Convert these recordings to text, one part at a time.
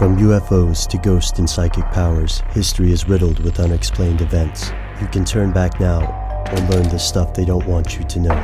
From UFOs to ghost and psychic powers, history is riddled with unexplained events. You can turn back now or learn the stuff they don't want you to know.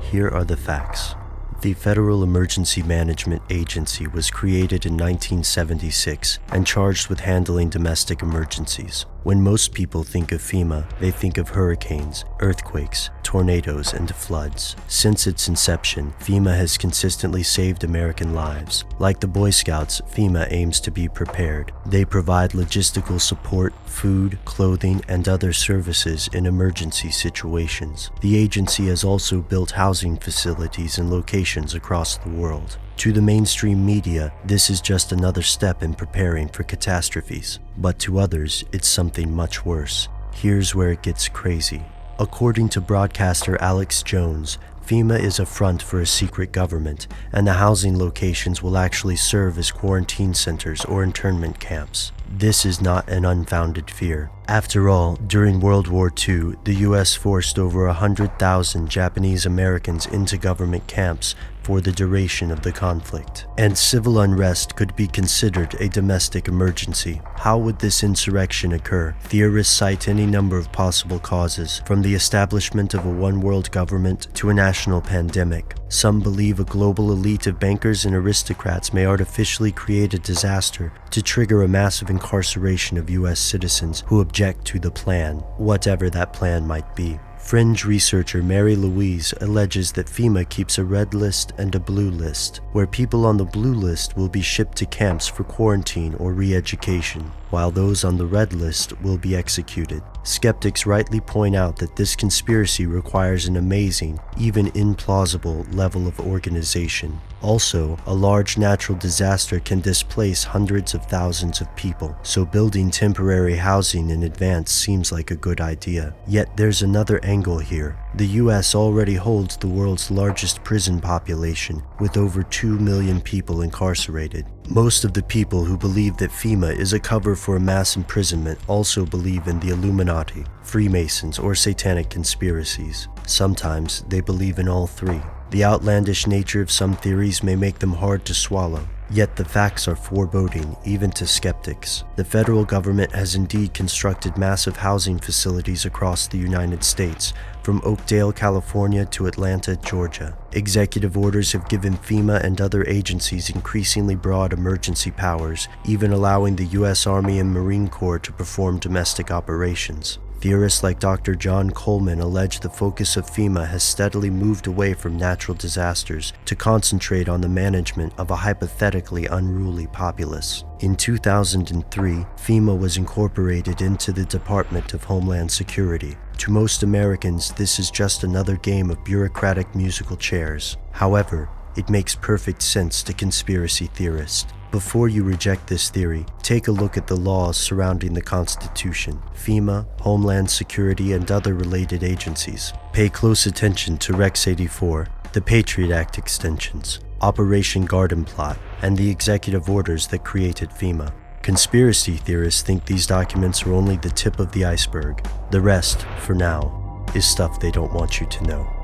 Here are the facts. The Federal Emergency Management Agency was created in 1976 and charged with handling domestic emergencies. When most people think of FEMA, they think of hurricanes, earthquakes, tornadoes, and floods. Since its inception, FEMA has consistently saved American lives. Like the Boy Scouts, FEMA aims to be prepared. They provide logistical support, food, clothing, and other services in emergency situations. The agency has also built housing facilities in locations across the world. To the mainstream media, this is just another step in preparing for catastrophes. But to others, it's something much worse. Here's where it gets crazy. According to broadcaster Alex Jones, FEMA is a front for a secret government, and the housing locations will actually serve as quarantine centers or internment camps. This is not an unfounded fear. After all, during World War II, the US forced over 100,000 Japanese Americans into government camps for the duration of the conflict. And civil unrest could be considered a domestic emergency. How would this insurrection occur? Theorists cite any number of possible causes, from the establishment of a one-world government to a national pandemic. Some believe a global elite of bankers and aristocrats may artificially create a disaster to trigger a massive incarceration of US citizens who object to the plan, whatever that plan might be. Fringe researcher Mary Louise alleges that FEMA keeps a red list and a blue list, where people on the blue list will be shipped to camps for quarantine or re-education, while those on the red list will be executed. Skeptics rightly point out that this conspiracy requires an amazing, even implausible, level of organization. Also, a large natural disaster can displace hundreds of thousands of people, so building temporary housing in advance seems like a good idea. Yet there's another angle here. The US already holds the world's largest prison population, with over 2 million people incarcerated. Most of the people who believe that FEMA is a cover for a mass imprisonment also believe in the Illuminati, Freemasons, or satanic conspiracies. Sometimes they believe in all three. The outlandish nature of some theories may make them hard to swallow, yet the facts are foreboding even to skeptics. The federal government has indeed constructed massive housing facilities across the United States, from Oakdale, California to Atlanta, Georgia. Executive orders have given FEMA and other agencies increasingly broad emergency powers, even allowing the US Army and Marine Corps to perform domestic operations. Theorists like Dr. John Coleman allege the focus of FEMA has steadily moved away from natural disasters to concentrate on the management of a hypothetically unruly populace. In 2003, FEMA was incorporated into the Department of Homeland Security. To most Americans, this is just another game of bureaucratic musical chairs. However, it makes perfect sense to conspiracy theorists. Before you reject this theory, take a look at the laws surrounding the Constitution, FEMA, Homeland Security, and other related agencies. Pay close attention to Rex 84, the Patriot Act extensions, Operation Garden Plot, and the executive orders that created FEMA. Conspiracy theorists think these documents are only the tip of the iceberg. The rest, for now, is stuff they don't want you to know.